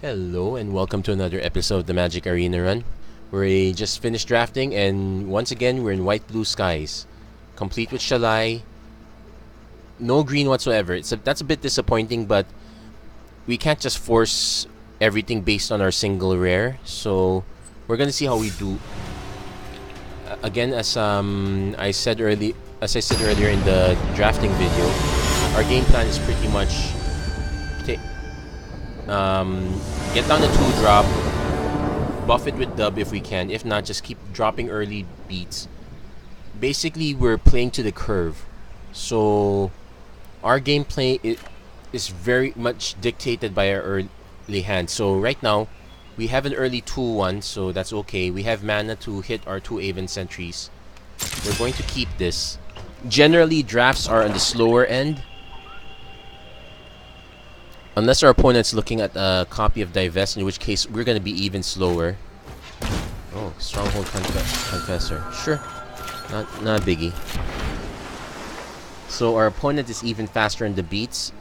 Hello and welcome to another episode of the MTG Arena Run. We just finished drafting and once again we're in white blue skies. Complete with Shalai. No green whatsoever. That's a bit disappointing, but we can't just force everything based on our single rare. So we're gonna see how we do. Again, as I said earlier in the drafting video, our game plan is pretty much get down the 2-drop, buff it with dub if we can. If not, just keep dropping early beats. Basically, we're playing to the curve. So our gameplay is very much dictated by our early hand. So right now, we have an early 2-1, so that's okay. We have mana to hit our 2 Aven sentries. We're going to keep this. Generally, drafts are on the slower end. Unless our opponent's looking at a copy of Divest, in which case we're going to be even slower. Oh, Stronghold Confessor. Sure. Not a biggie. So our opponent is even faster in the beats.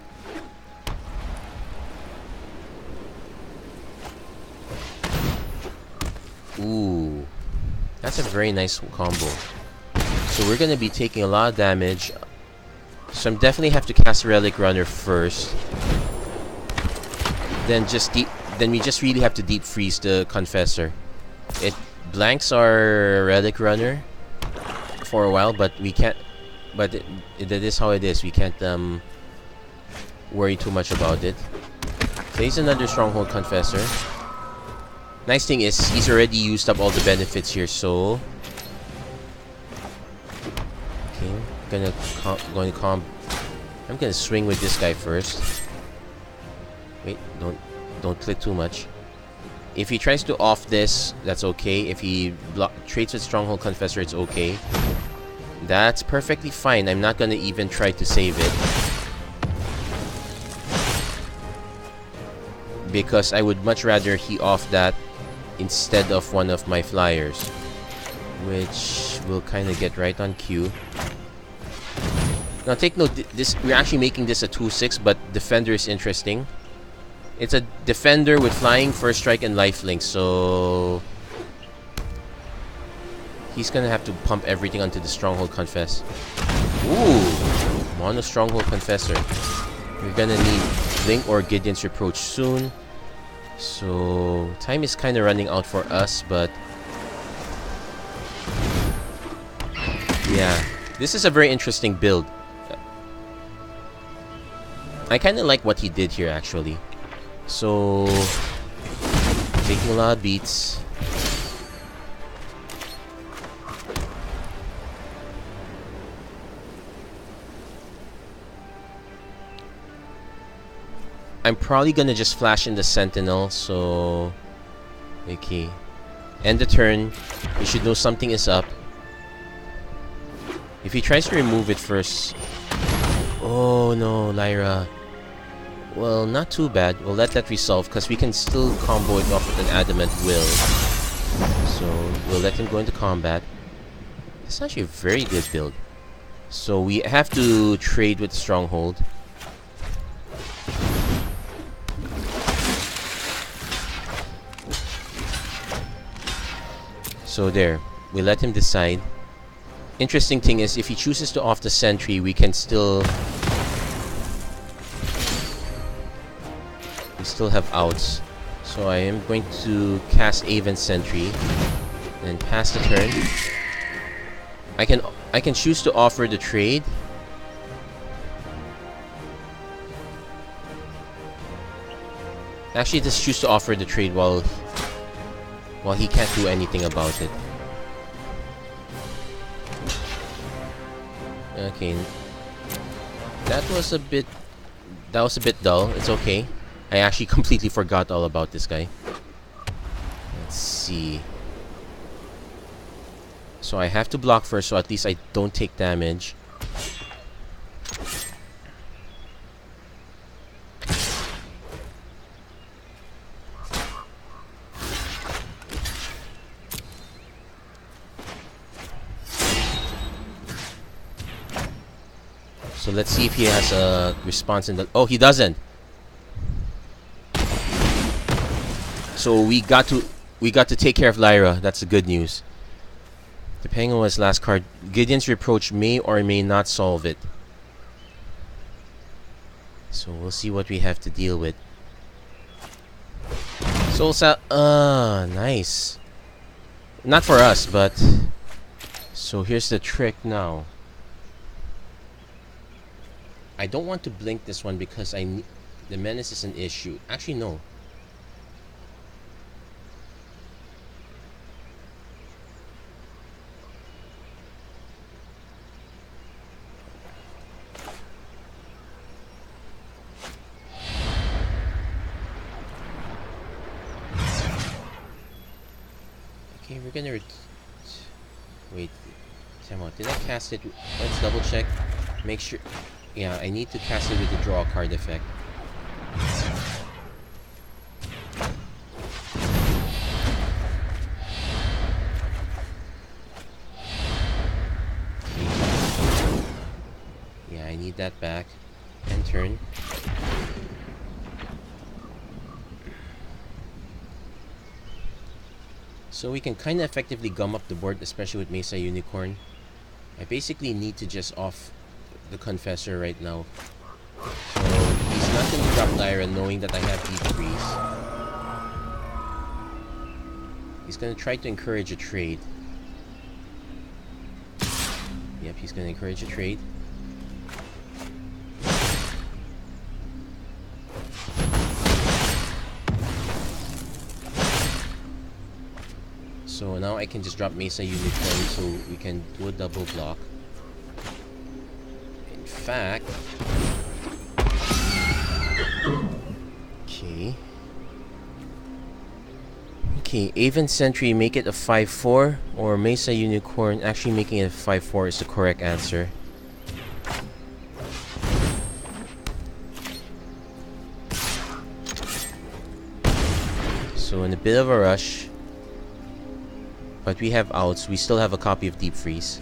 Ooh. That's a very nice combo. So we're going to be taking a lot of damage. So I'm definitely have to cast Relic Runner first. Then we just really have to deep freeze the Confessor. It blanks our Relic Runner for a while, but we can't. But that is how it is. We can't worry too much about it. Plays another Stronghold Confessor. Nice thing is he's already used up all the benefits here, so okay. I'm gonna swing with this guy first. Wait, don't click too much. If he tries to off this, that's okay. If he trades with Stronghold Confessor, it's okay. That's perfectly fine. I'm not gonna even try to save it, because I would much rather he off that instead of one of my flyers, which will kind of get right on cue. Now take note, we're actually making this a 2-6, but Defender is interesting. It's a Defender with Flying, First Strike, and Lifelink, so he's gonna have to pump everything onto the Stronghold Confess. Ooh! Mono Stronghold Confessor. We're gonna need Blink or Gideon's Reproach soon. So time is kind of running out for us, but yeah, this is a very interesting build. I kind of like what he did here, actually. So taking a lot of beats. I'm probably gonna just flash in the Sentinel, so okay. End the turn. You should know something is up. If he tries to remove it first. Oh no, Lyra. Well, not too bad. We'll let that resolve, because we can still combo it off with an Adamant Will. So we'll let him go into combat. It's actually a very good build. So we have to trade with Stronghold. So there, we let him decide. Interesting thing is, if he chooses to off the sentry, we can still have outs. So I am going to cast Aven Sentry and pass the turn. I can choose to offer the trade. Actually, just choose to offer the trade while he can't do anything about it. Okay. That was a bit dull. It's okay. I actually completely forgot all about this guy. Let's see. So I have to block first, so at least I don't take damage. So let's see if he has a response in the... Oh, he doesn't! So we got to take care of Lyra. That's the good news. Depending on his last card, Gideon's Reproach may or may not solve it. So we'll see what we have to deal with. Soul Sal. Nice. Not for us, but. So here's the trick now. I don't want to blink this one because the menace is an issue. Actually, no. Okay, we're gonna wait. Time out. Did I cast it? Let's double check. Make sure. Yeah, I need to cast it with the draw card effect. Okay. Yeah, I need that back. End turn. So we can kind of effectively gum up the board, especially with Mesa Unicorn. I basically need to just off the Confessor right now. So he's not going to drop Lyra knowing that I have deep freeze. He's going to try to encourage a trade. Yep, he's going to encourage a trade. So now I can just drop Mesa Unicorn so we can do a double block. In fact... Okay. Okay, Aven Sentry, make it a 5-4, or Mesa Unicorn, actually making it a 5-4 is the correct answer. So in a bit of a rush, but we have outs. We still have a copy of Deep Freeze.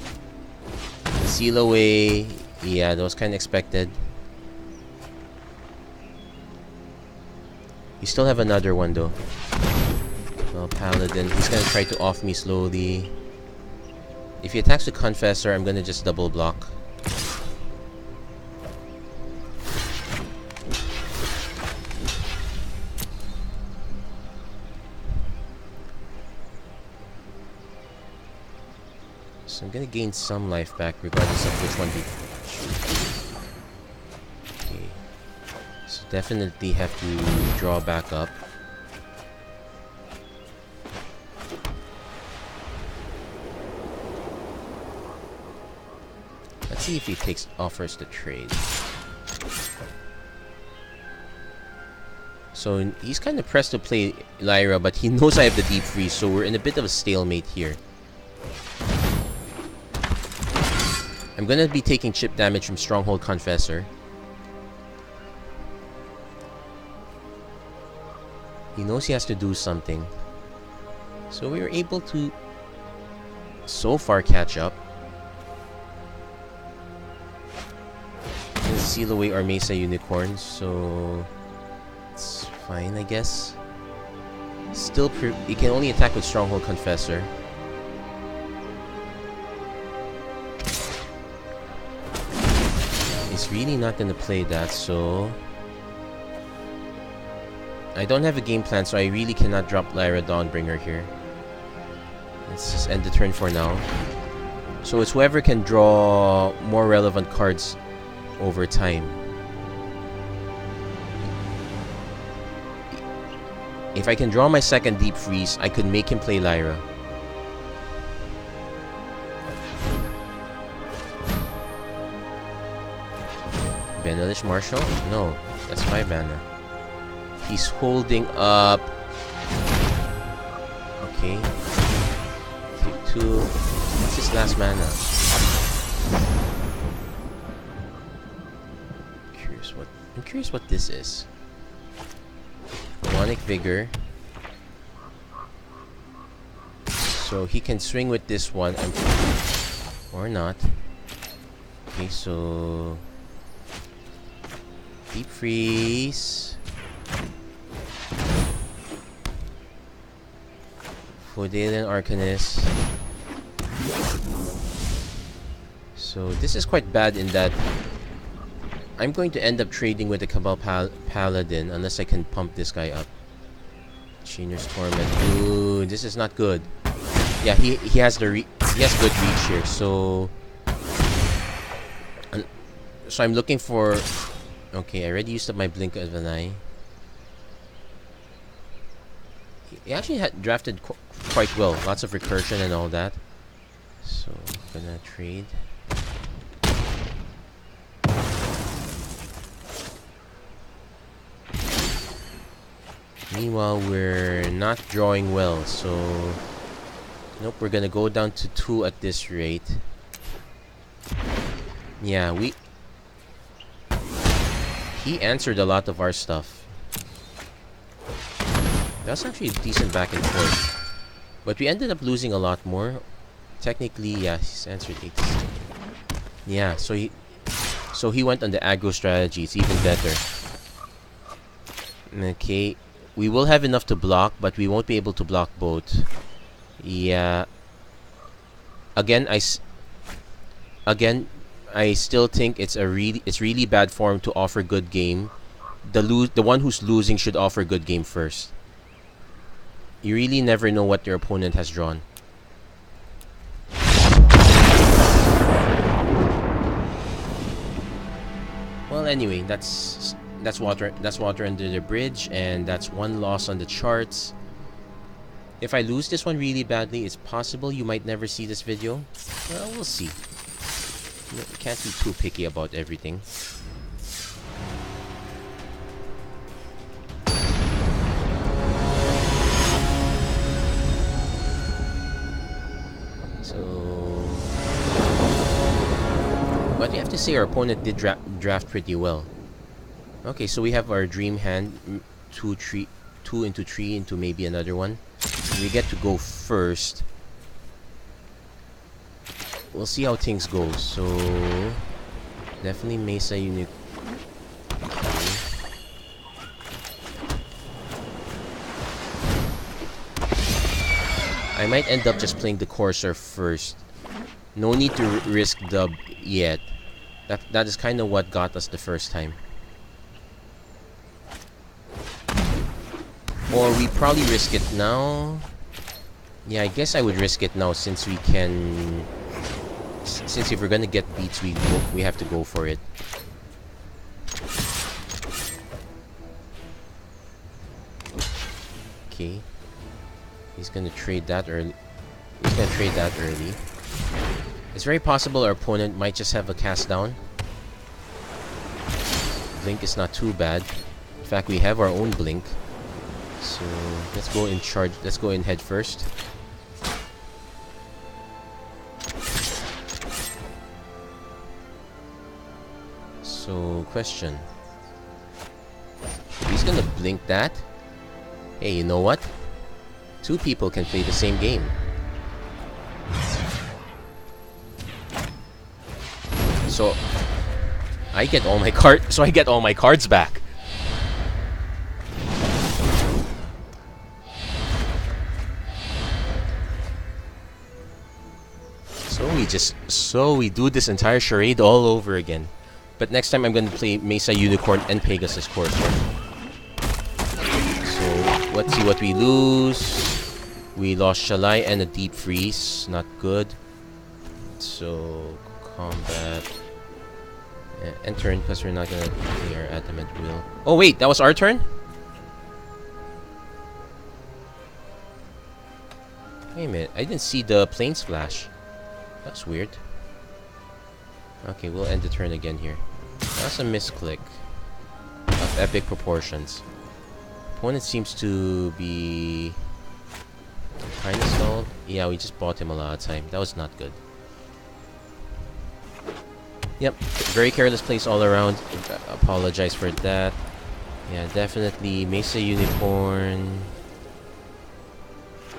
Seal away. Yeah, that was kind of expected. We still have another one though. Well, Paladin. He's gonna try to off me slowly. If he attacks the Confessor, I'm gonna just double block. So I'm gonna gain some life back regardless of which one we... Okay. So definitely have to draw back up. Let's see if he offers the trade. So he's kind of pressed to play Lyra, but he knows I have the Deep Freeze, so we're in a bit of a stalemate here. I'm gonna be taking chip damage from Stronghold Confessor. He knows he has to do something. So we were able to so far catch up. Let's seal away our Mesa Unicorn, so it's fine, I guess. Still, he can only attack with Stronghold Confessor. He's really not gonna play that, so I don't have a game plan, so I really cannot drop Lyra Dawnbringer here. Let's just end the turn for now. So it's whoever can draw more relevant cards over time. If I can draw my second Deep Freeze, I could make him play Lyra. Benelish Marshall? No, that's 5 mana. He's holding up. Okay. Take 2. What's his last mana? I'm curious what this is. Demonic Vigor. So he can swing with this one, or not. Okay, so Deep Freeze. Fodalian Arcanist. So this is quite bad in that I'm going to end up trading with the Cabal Paladin unless I can pump this guy up. Chainer's Torment. Ooh, this is not good. Yeah, he has good reach here. So I'm looking for. Okay, I already used up my Blink of an Eye. He actually had drafted quite well. Lots of recursion and all that. So gonna trade. Meanwhile, we're not drawing well, so nope, we're gonna go down to 2 at this rate. Yeah, he answered a lot of our stuff. That's actually a decent back and forth. But we ended up losing a lot more. Technically, yeah, he's answered 8. Yeah, so he went on the aggro strategy. It's even better. Okay. We will have enough to block, but we won't be able to block both. Yeah. Again, I still think it's really bad form to offer good game. The one who's losing should offer good game first. You really never know what your opponent has drawn. Well, anyway, that's water under the bridge, and that's 1 loss on the charts. If I lose this one really badly, it's possible you might never see this video. Well, we'll see. You can't be too picky about everything. So, but we have to say our opponent did draft pretty well. Okay, so we have our dream hand, 2 into 3 into maybe another one. We get to go first. We'll see how things go. So definitely Mesa Unique. Okay. I might end up just playing the Corsair first. No need to risk dub yet. That is kind of what got us the first time. Or we probably risk it now. Yeah, I guess I would risk it now since we can. Since if we're gonna get beats, we have to go for it. Okay. He's gonna trade that early. It's very possible our opponent might just have a cast down. Blink is not too bad. In fact, we have our own blink. So let's go in charge. Let's go in head first. So question. He's gonna blink that. Hey, you know what? 2 people can play the same game. So I get all my cards back. So we do this entire charade all over again. But next time I'm going to play Mesa Unicorn and Pegasus Corsair. So let's see what we lose. We lost Shalai and a Deep Freeze. Not good. So combat. End turn because we're not going to play our Adamant Will. Oh wait, that was our turn? Wait a minute, I didn't see the Plains Flash. That's weird. Okay, we'll end the turn again here. That's a misclick of epic proportions. Opponent seems to be kind of stalled. Yeah, we just bought him a lot of time. That was not good. Yep, very careless plays all around. Apologize for that. Yeah, definitely Mesa Unicorn.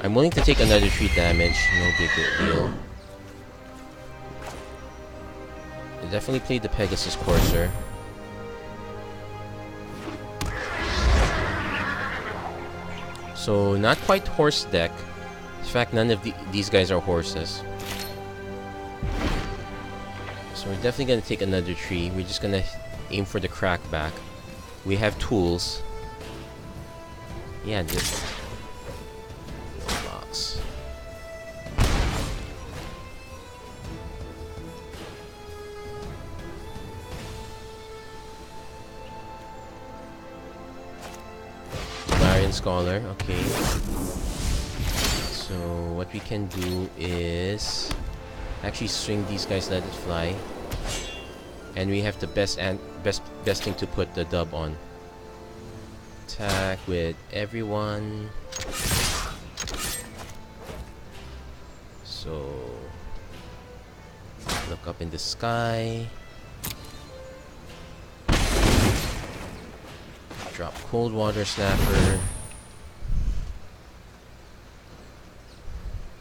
I'm willing to take another 3 damage. No big deal. I definitely played the Pegasus Corsair. So not quite horse deck. In fact, none of these guys are horses. So we're definitely gonna take another tree. We're just gonna aim for the crackback. We have tools. Yeah, this box. Barbarian Scholar, okay. So what we can do is actually swing these guys, let it fly. And we have the best thing to put the dub on. Attack with everyone. So look up in the sky. Drop Cold Water Snapper.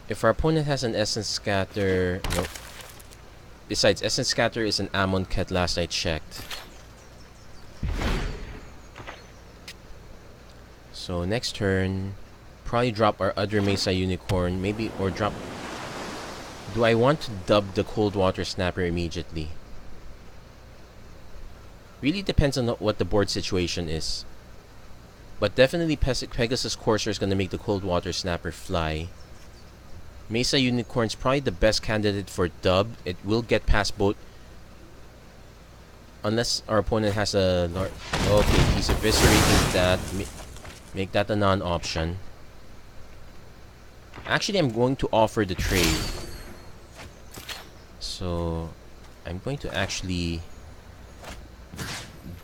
If our opponent has an Essence Scatter, nope. Besides, Essence Scatter is an Amonkhet last I checked. So next turn, probably drop our other Mesa Unicorn, maybe, or drop... Do I want to dub the Cold Water Snapper immediately? Really depends on what the board situation is. But definitely Pegasus Courser is going to make the Cold Water Snapper fly. Mesa Unicorn's probably the best candidate for dub. It will get past both. Unless our opponent has a... Okay, he's eviscerating that. Make that a non-option. Actually, I'm going to offer the trade. So, I'm going to actually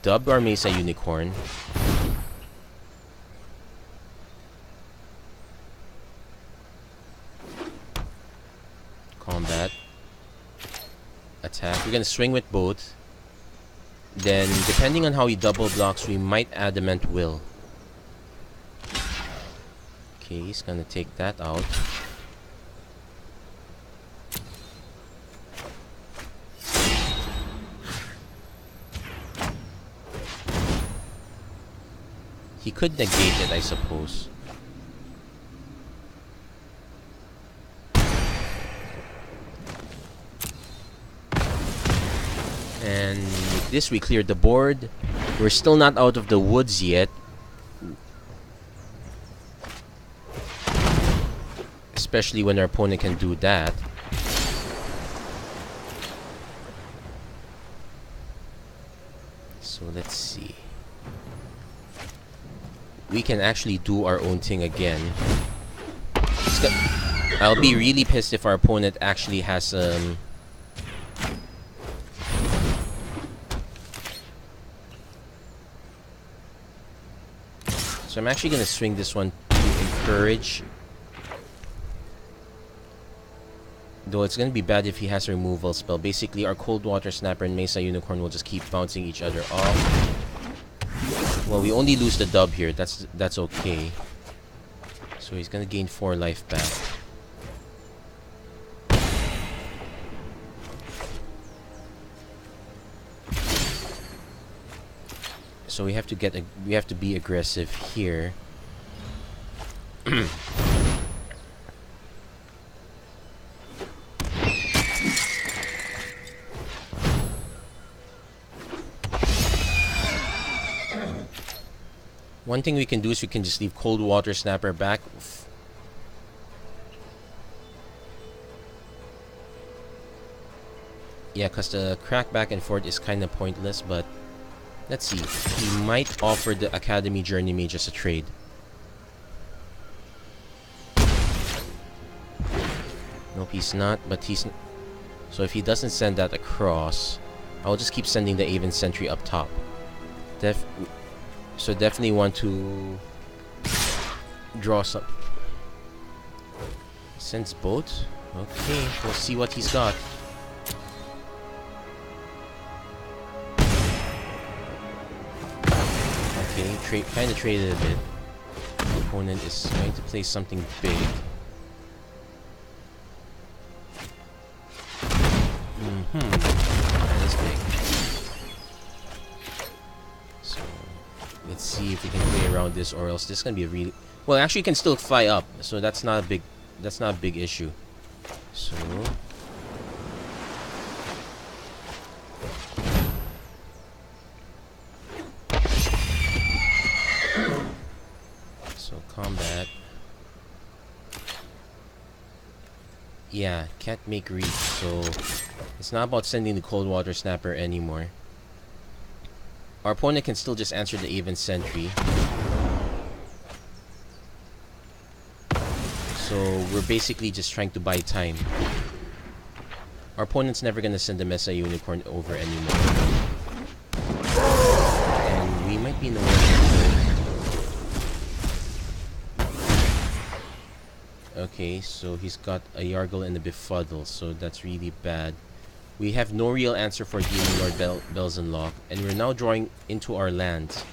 dub our Mesa Unicorn. Combat. Attack. We're gonna swing with both. Then, depending on how he double blocks, we might Adamant Will. Okay, he's gonna take that out. He could negate it, I suppose. And with this, we cleared the board. We're still not out of the woods yet. Especially when our opponent can do that. So let's see. We can actually do our own thing again. I'll be really pissed if our opponent actually has So I'm actually gonna swing this one to encourage. Though it's gonna be bad if he has a removal spell. Basically, our Cold Water Snapper and Mesa Unicorn will just keep bouncing each other off. Well, we only lose the dub here. That's okay. So he's gonna gain 4 life back. So we have to be aggressive here. One thing we can do is we can just leave Cold Water Snapper back. Yeah, because the crack back and forth is kind of pointless, but let's see. He might offer the Academy Journey Mage as a trade. Nope, he's not, but he's... So if he doesn't send that across, I'll just keep sending the Aven Sentry up top. So definitely want to draw some. Sends both. Okay, we'll see what he's got. Okay, kind of traded a bit. The opponent is going to play something big. That is big. So let's see if we can play around this, or else this is gonna be a really... Well, actually, you can still fly up, so that's not a big that's not a big issue. So combat. Yeah, can't make reach, so it's not about sending the cold water snapper anymore. Our opponent can still just answer the even sentry. So we're basically just trying to buy time. Our opponent's never gonna send the Mesa Unicorn over anymore. And we might be in the way. Okay, so he's got a Yargle and a Befuddle, so that's really bad. We have no real answer for Demon Lord Bells and Lock, and we're now drawing into our lands.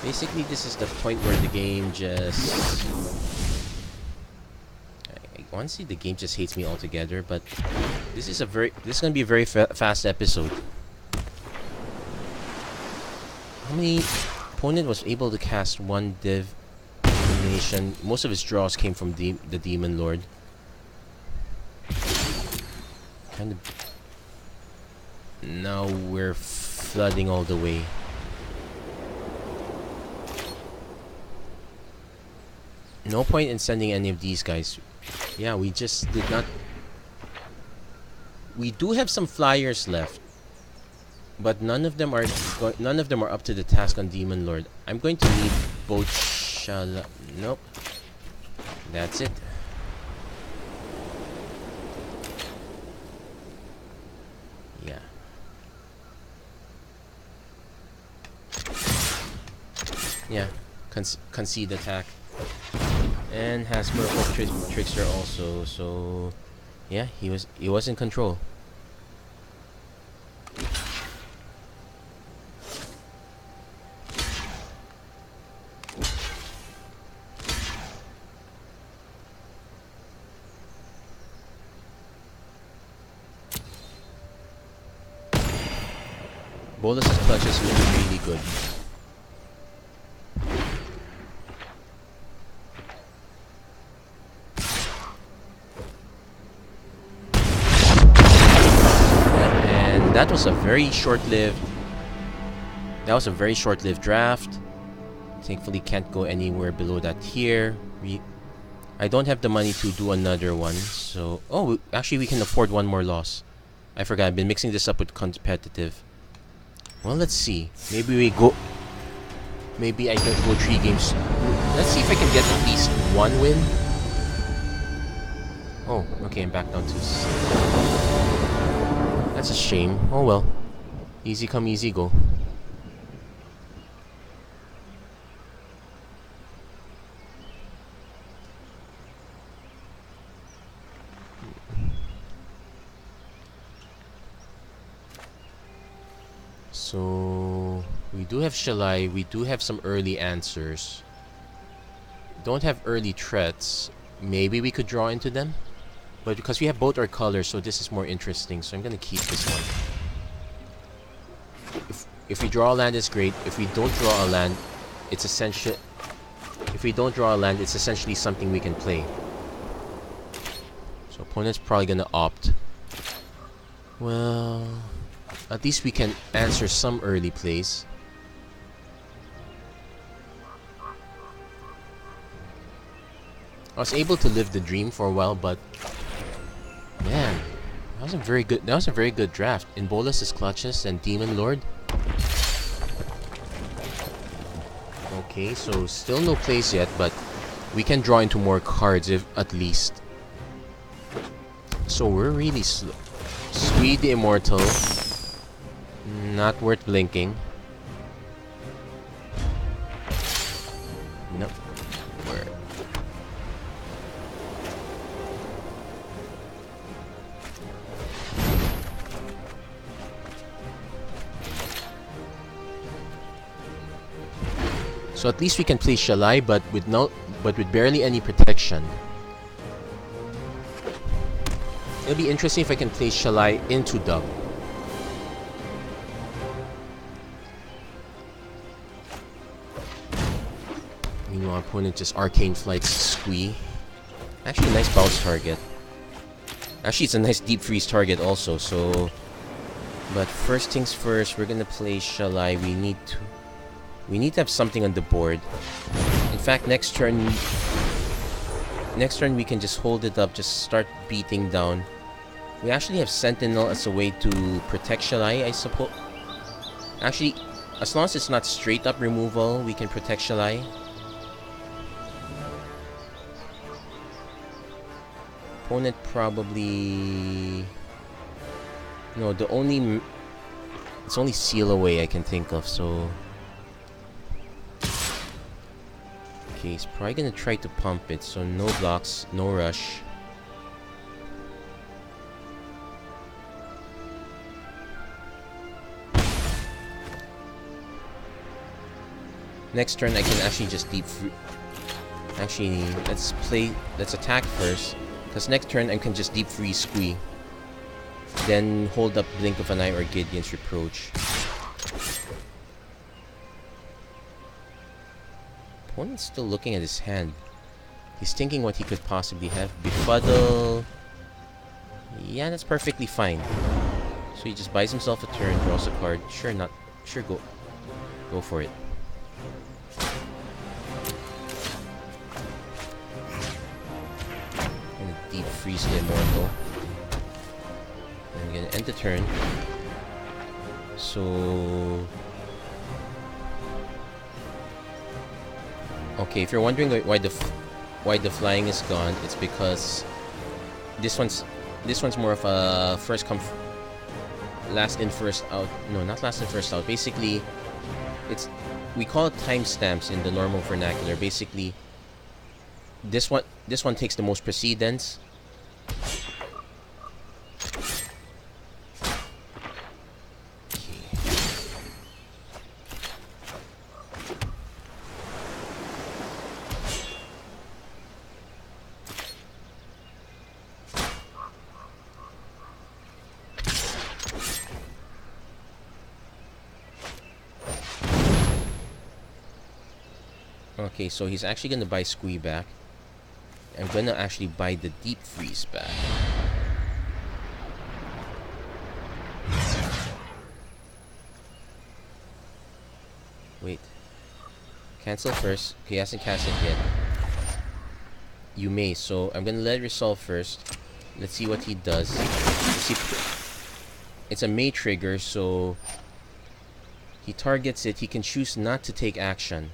Basically, this is the point where the game just... Honestly, the game just hates me altogether, but this is gonna be a very fast episode. How many... Opponent was able to cast one div. Most of his draws came from the Demon Lord. Kind of. Now we're flooding all the way. No point in sending any of these guys. Yeah, we just did not. We do have some flyers left, but none of them are up to the task on Demon Lord. I'm going to need both. Nope. That's it. Yeah. Yeah. Concede attack. And has Purple Trickster also, so yeah, he was in control. Bolus's clutches look really good. And that was a very short-lived. That was a very short-lived draft. Thankfully, can't go anywhere below that tier. I don't have the money to do another one, so actually we can afford one more loss. I forgot. I've been mixing this up with competitive. Well, let's see. Maybe I can go 3 games. Let's see if I can get at least 1 win. Oh, okay, I'm back down to 6. That's a shame. Oh well. Easy come, easy go. So we do have Shalai, we do have some early answers. Don't have early threats. Maybe we could draw into them. But because we have both our colors, so this is more interesting. So I'm gonna keep this one. If we draw a land, it's great. If we don't draw a land, it's essential. If we don't draw a land, it's essentially something we can play. So opponent's probably gonna opt. Well, at least we can answer some early plays. I was able to live the dream for a while, but man, that was a very good draft. In Bolus's clutches and Demon Lord. Okay, so still no plays yet, but we can draw into more cards if at least. So we're really slow. Squeed the Immortal. Not worth blinking. Nope. Where? So at least we can play Shalai, but with barely any protection. It'll be interesting if I can play Shalai into Dub. Meanwhile, our opponent just Arcane Flights Squee. Actually, nice bounce target. Actually, it's a nice deep freeze target also, so... But first things first, we're gonna play Shalai. We need to have something on the board. In fact, next turn we can just hold it up, just start beating down. We actually have Sentinel as a way to protect Shalai, I suppose. Actually, as long as it's not straight up removal, we can protect Shalai. Opponent probably... No, it's only Seal Away I can think of, so... Okay, he's probably gonna try to pump it, so no blocks, no rush. Next turn I can actually just Actually, let's attack first. Because next turn I can just deep freeze Squee. Then hold up Blink of an Eye or Gideon's Reproach. Opponent's still looking at his hand. He's thinking what he could possibly have. Befuddle. Yeah, that's perfectly fine. So he just buys himself a turn, draws a card. Sure, go for it. Deep freeze the Immortal. And I'm gonna end the turn. So... Okay, if you're wondering why the flying is gone, it's because this one's more of a first come last in first out. No, not last in first out. Basically, we call it timestamps in the normal vernacular. Basically, this one takes the most precedence. Okay, so he's actually gonna buy Squee back. I'm gonna actually buy the Deep Freeze back. Wait. Cancel first. Okay, he hasn't cast it yet. You may, so I'm gonna let it resolve first. Let's see what he does. See, it's a May trigger, so he targets it. He can choose not to take action.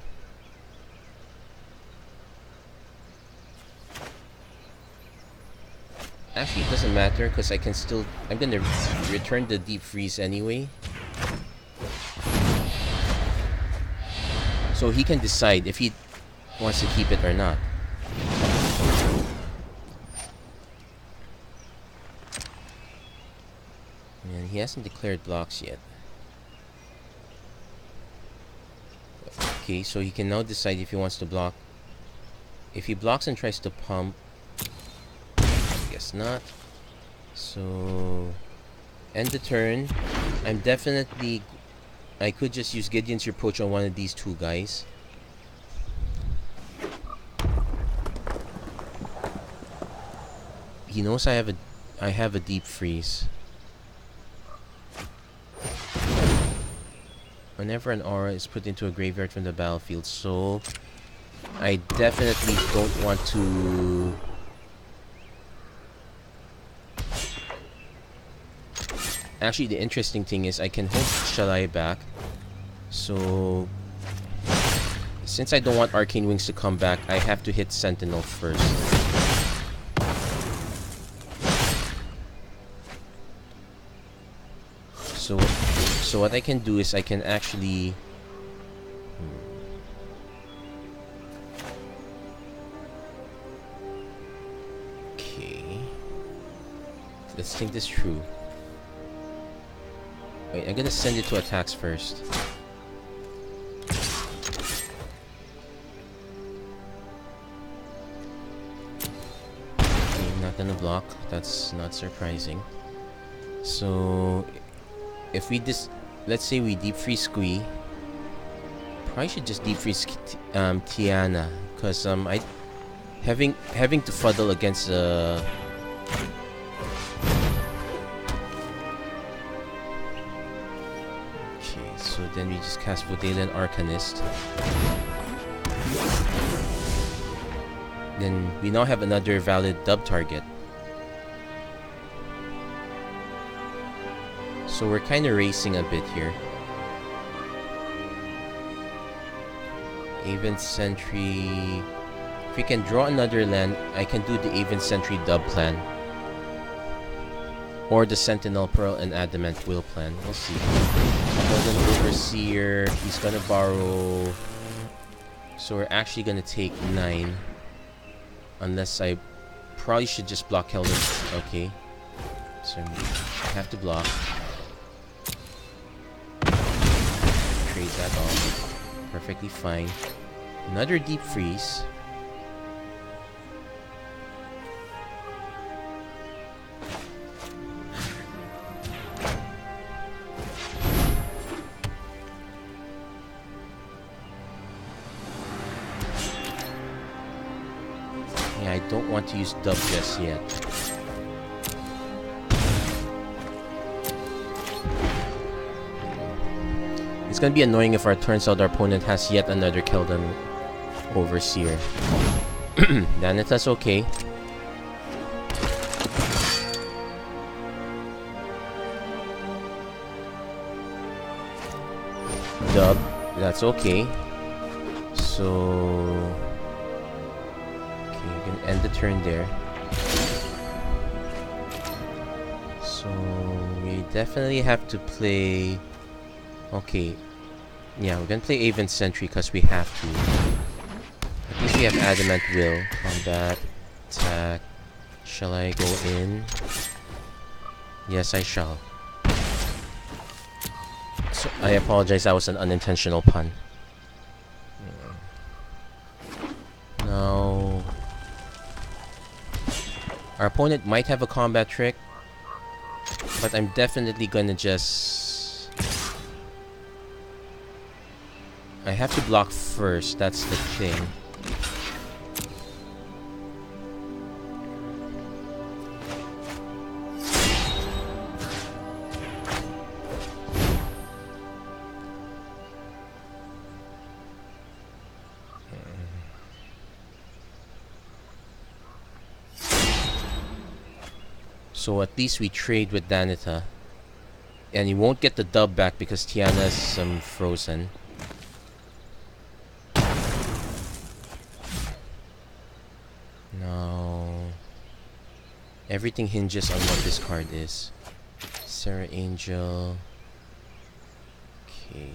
Actually, it doesn't matter because I'm gonna return the Deep Freeze anyway. So he can decide if he wants to keep it or not. And he hasn't declared blocks yet. Okay, so he can now decide if he wants to block. If he blocks and tries to pump, guess not. So end the turn. I could just use Gideon's Reproach on one of these two guys. He knows I have a Deep Freeze. Whenever an aura is put into a graveyard from the battlefield, so I definitely don't want to. Actually, the interesting thing is I can hold Shalai back. So since I don't want Arcane Wings to come back, I have to hit Sentinel first. So what I can do is I can actually okay. Let's think this through. Wait, I'm gonna send it to attacks first. Okay, not gonna block. That's not surprising. So if we let's say we Deep Freeze Squee. Probably should just Deep Freeze Tiana, because Having to fuddle against the... Okay, so then we just cast Vodalian Arcanist. Then we now have another valid dub target. So we're kind of racing a bit here. Aven Sentry... If we can draw another land, I can do the Aven Sentry dub plan. Or the Sentinel Pearl and Adamant Will plan. We'll see. Golden Overseer, he's gonna borrow... So we're actually gonna take 9. Unless I probably should just block Keldon. Okay. So I have to block. Trade that off. Perfectly fine. Another Deep Freeze. Yeah, I don't want to use dub just yet. It's gonna be annoying if our turns out our opponent has yet another Keldon Overseer. Danita's okay. Dub, that's okay. So... Okay, we can end the turn there. So... we definitely have to play... Okay. Yeah, we're gonna play Aven Sentry because we have to. At least we have Adamant Will. Combat. Attack. Shall I go in? Yes, I shall. So, I apologize, that was an unintentional pun. Now... Our opponent might have a combat trick. But I'm definitely gonna just... I have to block first, that's the thing. So at least we trade with Danita. And you won't get the dub back because Tiana's frozen. No. Everything hinges on what this card is. Sarah Angel. Okay.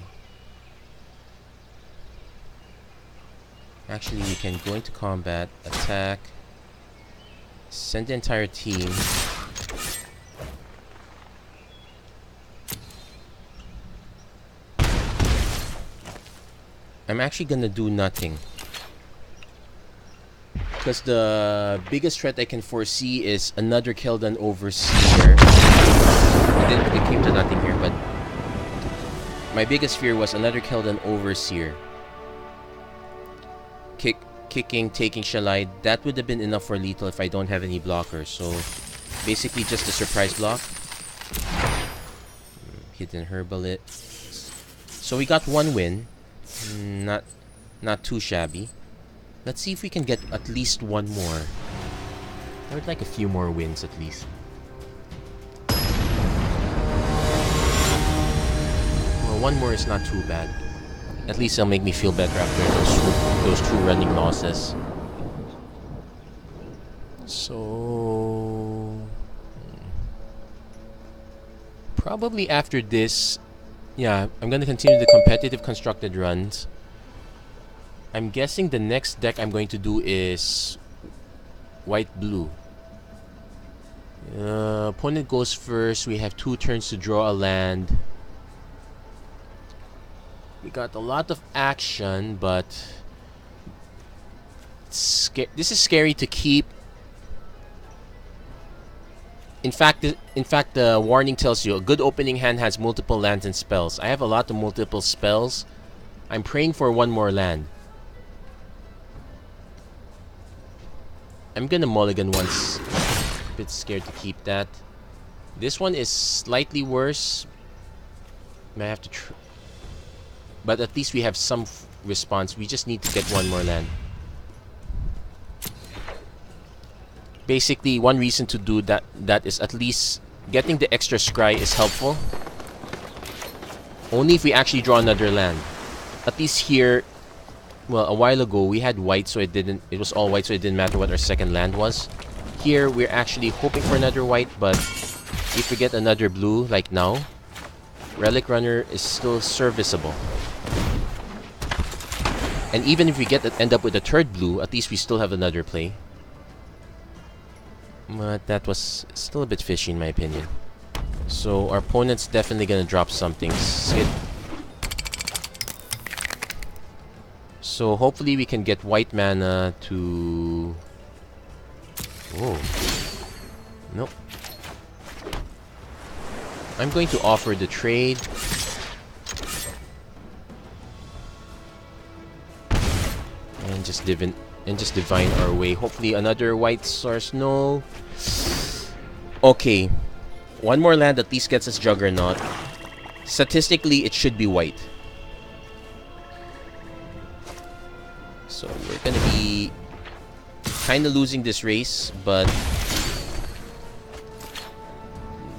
Actually, we can go into combat, attack, send the entire team. I'm actually gonna do nothing. Because the biggest threat I can foresee is another Keldon Overseer. It came to nothing here, but my biggest fear was another Keldon Overseer. Kicking, taking Shalai, that would have been enough for lethal if I don't have any blockers. So basically just a surprise block. Hidden Herbalit. So we got one win. Not too shabby. Let's see if we can get at least one more. I would like a few more wins at least. Well, one more is not too bad. At least it'll make me feel better after those two running losses. So... probably after this... Yeah, I'm gonna continue the competitive constructed runs. I'm guessing the next deck I'm going to do is white-blue. Opponent goes first. We have 2 turns to draw a land. We got a lot of action, but this is scary to keep. In fact, the warning tells you a good opening hand has multiple lands and spells. I have a lot of multiple spells. I'm praying for one more land. I'm gonna mulligan once. A bit scared to keep that. This one is slightly worse. Might have to but at least we have some response. We just need to get one more land. Basically, one reason to do that is at least getting the extra scry is helpful. Only if we actually draw another land. At least here, well, a while ago we had white, so it was all white, so it didn't matter what our second land was. Here we're actually hoping for another white, but if we get another blue like now, Relic Runner is still serviceable. And even if we end up with a third blue, at least we still have another play. But that was still a bit fishy in my opinion. So our opponent's definitely gonna drop something. So hopefully we can get white mana to... Whoa. Nope. I'm going to offer the trade. And just divine our way. Hopefully another white source. No. Okay. One more land at least gets us Juggernaut. Statistically, it should be white. So we're gonna be kind of losing this race, but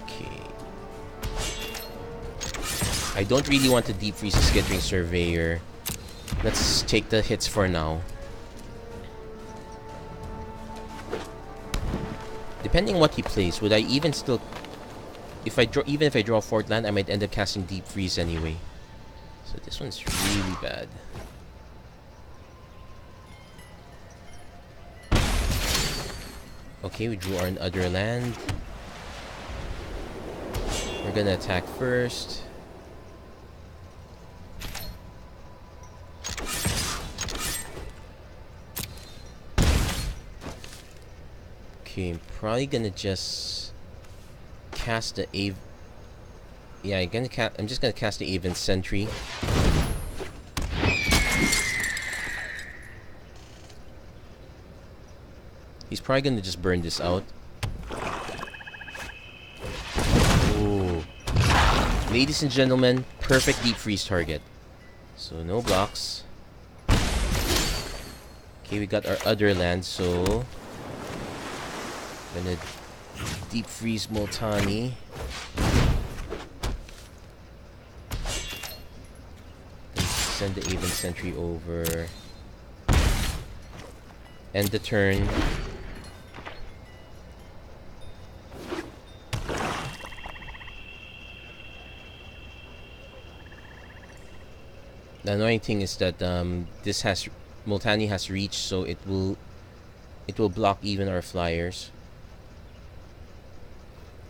okay. I don't really want to deep freeze the Skittering Surveyor. Let's take the hits for now. Depending what he plays, would I even still... Even if I draw a fourth land, I might end up casting Deep Freeze anyway. So this one's really bad. Okay, we drew our other land. We're gonna attack first. Okay, I'm probably gonna just cast the Yeah, I'm just gonna cast the Aven Sentry. He's probably gonna just burn this out. Ooh. Ladies and gentlemen, perfect deep freeze target. So no blocks. Okay, we got our other land, so gonna deep freeze Multani. Send the Aven Sentry over. End the turn. The annoying thing is that Multani has reach, so it will block even our flyers.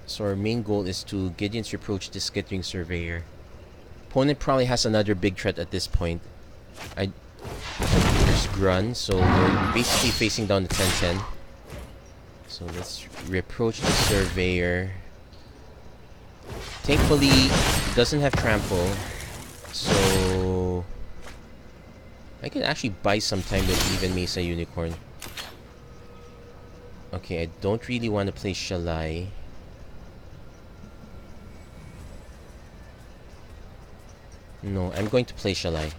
So our main goal is to Gideon's Reproach the Skittering Surveyor. Opponent probably has another big threat at this point. There's Grun, so we're basically facing down the 10-10. So let's Reproach the Surveyor. Thankfully, it doesn't have Trample, so I can actually buy some time with even Mesa Unicorn. Okay, I don't really want to play Shalai. No, I'm going to play Shalai.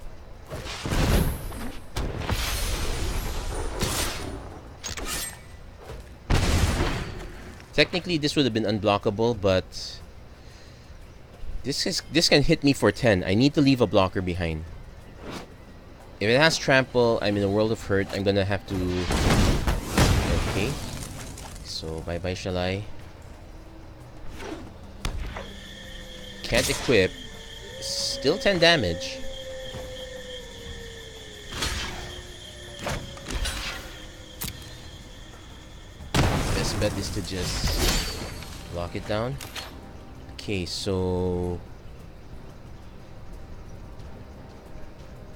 Technically, this would have been unblockable, but this can hit me for 10. I need to leave a blocker behind. If it has Trample, I'm in a world of hurt. I'm gonna have to... Okay. So, bye-bye Shalai. Can't equip. Still 10 damage. Best bet is to just lock it down. Okay, so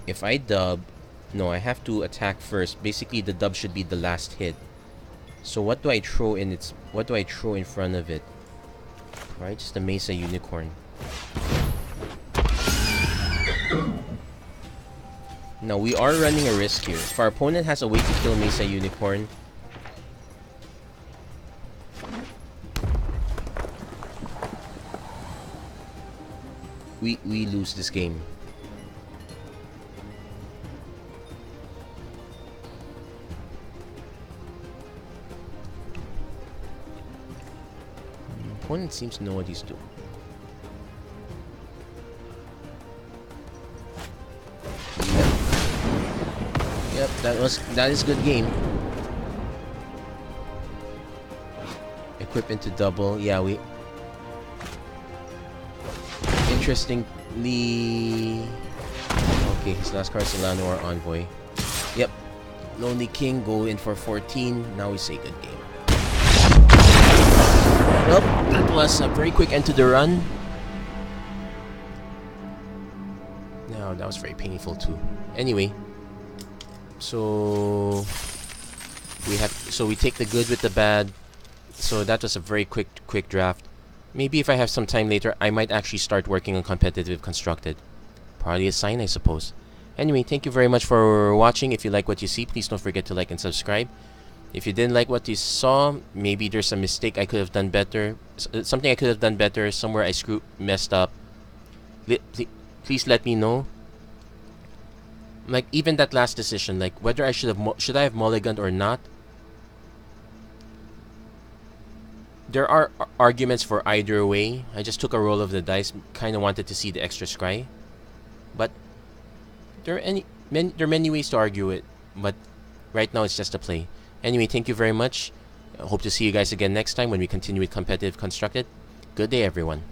if I dub, no, I have to attack first. Basically, the dub should be the last hit. So what do I throw in what do I throw in front of it? Right, just a Mesa Unicorn. Now we are running a risk here. If our opponent has a way to kill Mesa Unicorn, we lose this game. Opponent seems to know what he's doing. Yep, that is good game. Equip into double. Yeah, we interestingly. Okay, his last card is Solano or Envoy. Yep. Lonely King go in for 14. Now we say good game. Well, that was a very quick end to the run. No, that was very painful too. Anyway, so we take the good with the bad. So that was a very quick draft. Maybe if I have some time later, I might actually start working on competitive constructed. Probably a sign, I suppose. Anyway, thank you very much for watching. If you like what you see, please don't forget to like and subscribe. If you didn't like what you saw, maybe there's a mistake I could have done better. Something I could have done better. Somewhere I messed up. Please let me know. Like even that last decision, like whether I should I have mulliganed or not. There are arguments for either way. I just took a roll of the dice. Kind of wanted to see the extra scry, but there are many ways to argue it. But right now it's just a play. Anyway, thank you very much. I hope to see you guys again next time when we continue with competitive constructed. Good day, everyone.